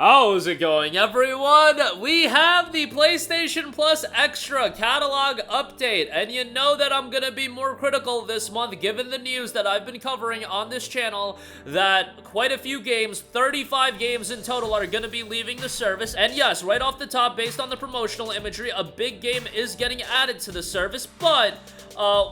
How's it going, everyone? We have the PlayStation Plus Extra Catalog Update, and you know that I'm gonna be more critical this month given the news that I've been covering on this channel that quite a few games, 35 games in total, are gonna be leaving the service. And yes, right off the top, based on the promotional imagery, a big game is getting added to the service, but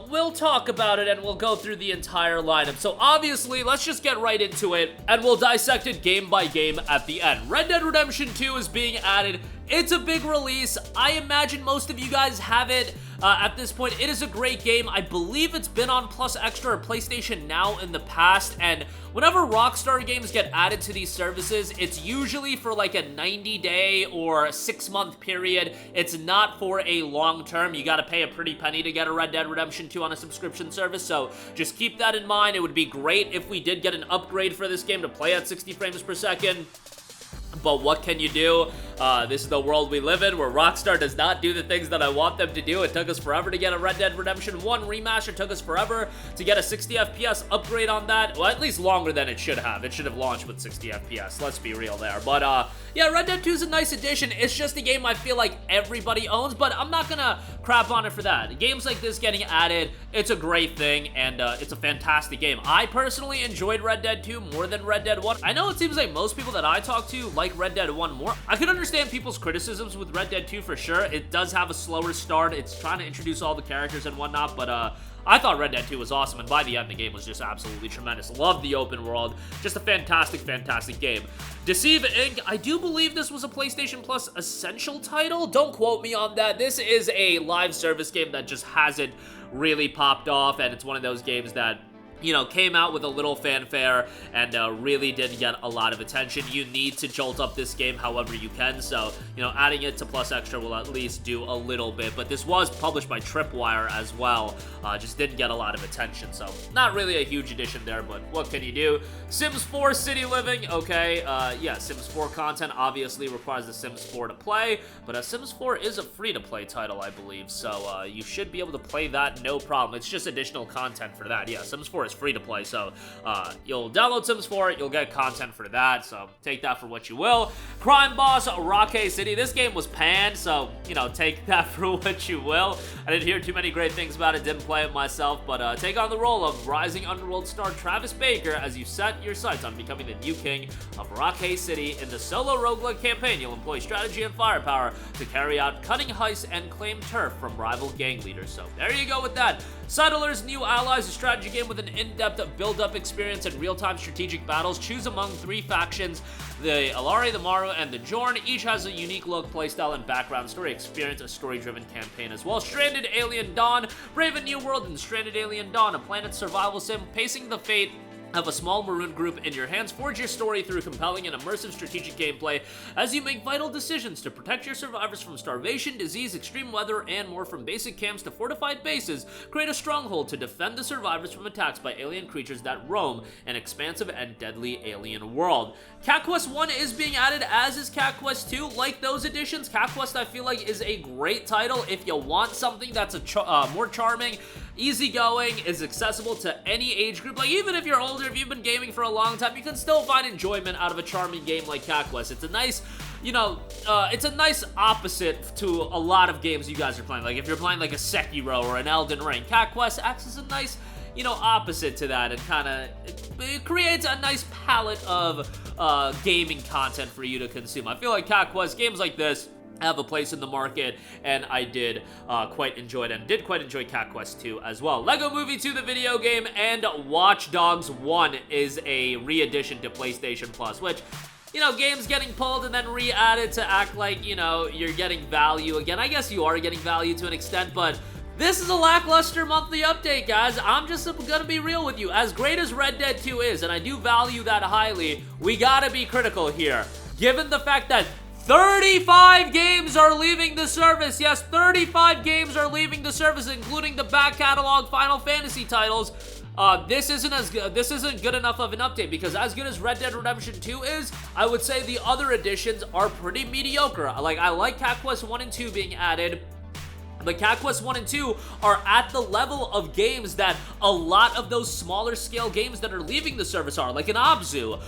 we'll talk about it and we'll go through the entire lineup. So obviously, let's just get right into it, and we'll dissect it game by game at the end. Red Dead Redemption 2 is being added. It's a big release. I imagine most of you guys have it at this point. It is a great game. I believe it's been on Plus Extra or PlayStation Now in the past, and whenever Rockstar games get added to these services, it's usually for like a 90-day or 6-month period. It's not for a long term. You gotta pay a pretty penny to get a Red Dead Redemption 2 on a subscription service, so just keep that in mind. It would be great if we did get an upgrade for this game to play at 60 frames per second. But what can you do? This is the world we live in, where Rockstar does not do the things that I want them to do. It took us forever to get a Red Dead Redemption 1 remaster. It took us forever to get a 60 FPS upgrade on that. Well, at least longer than it should have. It should have launched with 60 FPS. Let's be real there. But, yeah, Red Dead 2 is a nice addition. It's just a game I feel like everybody owns, but I'm not gonna crap on it for that. Games like this getting added, it's a great thing, and it's a fantastic game. I personally enjoyed Red Dead 2 more than Red Dead 1. I know it seems like most people that I talk to like Red Dead 1 more. I can understand people's criticisms with Red Dead 2 for sure. It does have a slower start. It's trying to introduce all the characters and whatnot, but I thought Red Dead 2 was awesome, and by the end, the game was just absolutely tremendous. Loved the open world. Just a fantastic, fantastic game. Deceive Inc. I do believe this was a PlayStation Plus Essential title. Don't quote me on that. This is a live service game that just hasn't really popped off, and it's one of those games that, you know, came out with a little fanfare and really did get a lot of attention. You need to jolt up this game however you can, so, you know, adding it to Plus Extra will at least do a little bit. But this was published by Tripwire as well, just didn't get a lot of attention, so not really a huge addition there, but what can you do? Sims 4 City Living, okay, yeah, Sims 4 content obviously requires the Sims 4 to play, but Sims 4 is a free-to-play title, I believe, so you should be able to play that no problem. It's just additional content for that. Yeah, Sims 4 is free to play, so you'll download Sims 4, you'll get content for that, so take that for what you will. Crime Boss Rockay City, this game was panned, so, you know, take that for what you will. I didn't hear too many great things about it, didn't play it myself, but take on the role of rising underworld star Travis Baker as you set your sights on becoming the new king of Rockay City. In the solo roguelike campaign, you'll employ strategy and firepower to carry out cunning heists and claim turf from rival gang leaders, so there you go with that. Settlers New Allies, a strategy game with an in-depth build-up experience and real-time strategic battles. Choose among 3 factions, the Alari, the Maru, and the Jorn. Each has a unique look, playstyle, and background story. Experience a story-driven campaign as well. Stranded Alien Dawn, Brave a New World, and Stranded Alien Dawn, a planet survival sim, pacing the fate of a small maroon group in your hands. Forge your story through compelling and immersive strategic gameplay as you make vital decisions to protect your survivors from starvation, disease, extreme weather, and more. From basic camps to fortified bases, create a stronghold to defend the survivors from attacks by alien creatures that roam an expansive and deadly alien world. Cat Quest 1 is being added, as is Cat Quest 2. Like those additions, Cat Quest I feel like is a great title if you want something that's more charming, easygoing, is accessible to any age group. Like, even if you're older, if you've been gaming for a long time, you can still find enjoyment out of a charming game like Cat Quest. It's a nice, you know, it's a nice opposite to a lot of games you guys are playing. Like, if you're playing like a Sekiro or an Elden Ring, Cat Quest acts as a nice, you know, opposite to that, and kind of it creates a nice palette of gaming content for you to consume. I feel like Cat Quest, games like this, have a place in the market, and I did quite enjoy it, and did quite enjoy Cat Quest 2 as well. Lego Movie 2, the video game, and Watch Dogs 1 is a re-edition to PlayStation Plus, which, you know, games getting pulled and then re-added to act like, you know, you're getting value again. I guess you are getting value to an extent, but this is a lackluster monthly update, guys. I'm just gonna be real with you. As great as Red Dead 2 is, and I do value that highly, we gotta be critical here. Given the fact that 35 games are leaving the service. Yes, 35 games are leaving the service, including the back catalog Final Fantasy titles. This isn't good enough of an update, because as good as Red Dead Redemption 2 is, I would say the other additions are pretty mediocre. Like, I like Cat Quest 1 and 2 being added, But Cat Quest 1 and 2 are at the level of games that a lot of those smaller scale games that are leaving the service are, like an Abzu,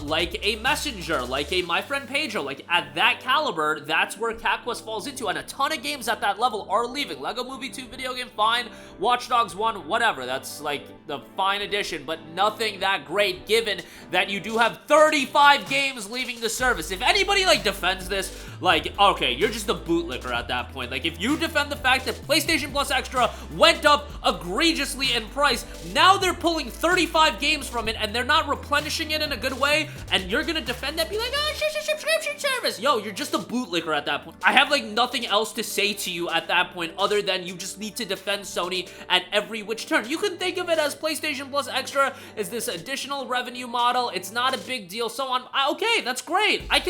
like a Messenger, like a My Friend Pedro. Like at that caliber, that's where Cat Quest falls into, and a ton of games at that level are leaving. Lego Movie 2 video game, fine. Watch Dogs 1, whatever. That's like the fine addition, but nothing that great given that you do have 35 games leaving the service. If anybody like defends this, like, okay, you're just a bootlicker at that point. Like, if you defend the fact that PlayStation Plus Extra went up egregiously in price, now they're pulling 35 games from it and they're not replenishing it in a good way, and you're gonna defend that, be like, oh, it's just a subscription service. Yo, you're just a bootlicker at that point. I have like nothing else to say to you at that point other than you just need to defend Sony at every which turn. You can think of it as PlayStation Plus Extra is this additional revenue model. It's not a big deal, so on. Okay, that's great. I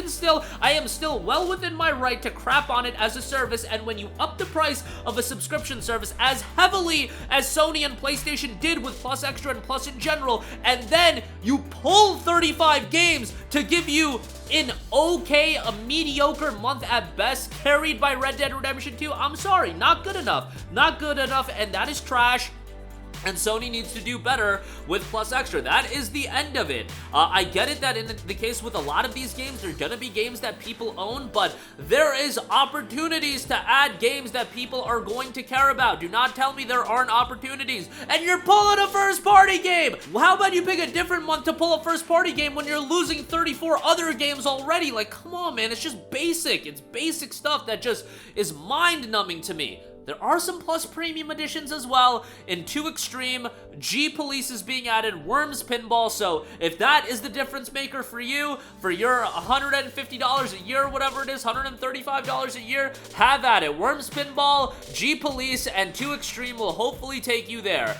am still well within my right to crap on it as a service, and when you up the price of a subscription service as heavily as Sony and PlayStation did with Plus Extra and Plus in general, and then you pull 35 games to give you an okay, a mediocre month at best, carried by Red Dead Redemption 2, I'm sorry, not good enough. Not good enough, and that is trash. And Sony needs to do better with Plus Extra. That is the end of it. I get it that in the case with a lot of these games, they're gonna be games that people own, but there is opportunities to add games that people are going to care about. Do not tell me there aren't opportunities. And you're pulling a first-party game! How about you pick a different month to pull a first-party game when you're losing 34 other games already? Like, come on, man, it's just basic. It's basic stuff that just is mind-numbing to me. There are some Plus Premium editions as well. In 2 Extreme, G Police is being added, Worms Pinball, so if that is the difference maker for you, for your $150 a year, whatever it is, $135 a year, have at it. Worms Pinball, G Police, and 2 Extreme will hopefully take you there.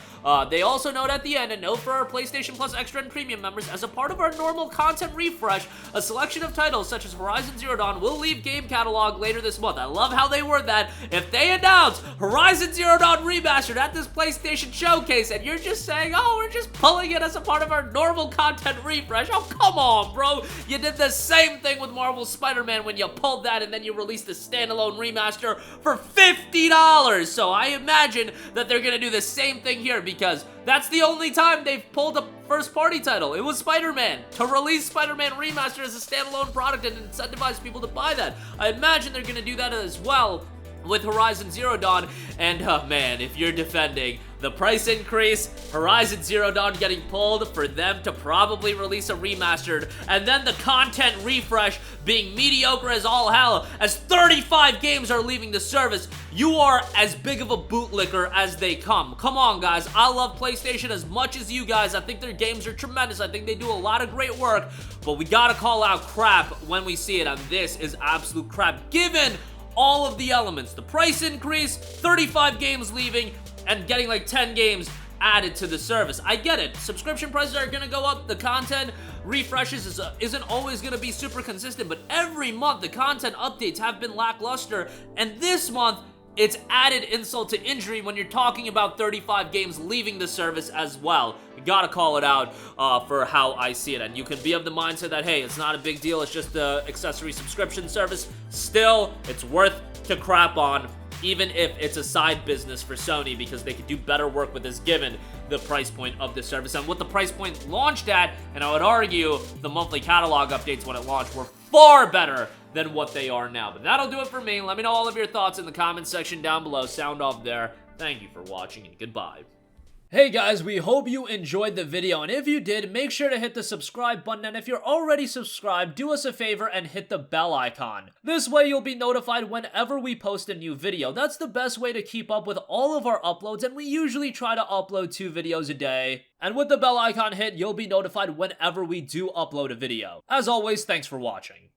They also note at the end, a note for our PlayStation Plus Extra and Premium members, as a part of our normal content refresh, a selection of titles such as Horizon Zero Dawn will leave game catalog later this month. I love how they word that. If they announce Horizon Zero Dawn Remastered at this PlayStation Showcase, and you're just saying, oh, we're just pulling it as a part of our normal content refresh, oh, come on, bro. You did the same thing with Marvel Spider-Man when you pulled that and then you released the standalone remaster for $50. So I imagine that they're gonna do the same thing here, because that's the only time they've pulled a first-party title. It was Spider-Man. To release Spider-Man Remastered as a standalone product and incentivize people to buy that. I imagine they're gonna do that as well with Horizon Zero Dawn. And man, if you're defending the price increase, Horizon Zero Dawn getting pulled, for them to probably release a remastered, and then the content refresh being mediocre as all hell, as 35 games are leaving the service, you are as big of a bootlicker as they come. Come on, guys. I love PlayStation as much as you guys. I think their games are tremendous. I think they do a lot of great work, but we gotta call out crap when we see it, and this is absolute crap, given all of the elements. The price increase, 35 games leaving, and getting like 10 games added to the service. I get it. Subscription prices are gonna go up. The content refreshes isn't always gonna be super consistent, but every month the content updates have been lackluster, and this month it's added insult to injury when you're talking about 35 games leaving the service as well. You gotta call it out for how I see it, and you can be of the mindset that, hey, it's not a big deal, it's just the accessory subscription service. Still, it's worth to crap on, even if it's a side business for Sony, because they could do better work with this given the price point of the service. And what the price point launched at, and I would argue the monthly catalog updates when it launched were far better than what they are now. But that'll do it for me. Let me know all of your thoughts in the comment section down below. Sound off there. Thank you for watching, and goodbye. Hey guys, we hope you enjoyed the video, and if you did, make sure to hit the subscribe button, and if you're already subscribed, do us a favor and hit the bell icon. This way you'll be notified whenever we post a new video. That's the best way to keep up with all of our uploads, and we usually try to upload 2 videos a day. And with the bell icon hit, you'll be notified whenever we do upload a video. As always, thanks for watching.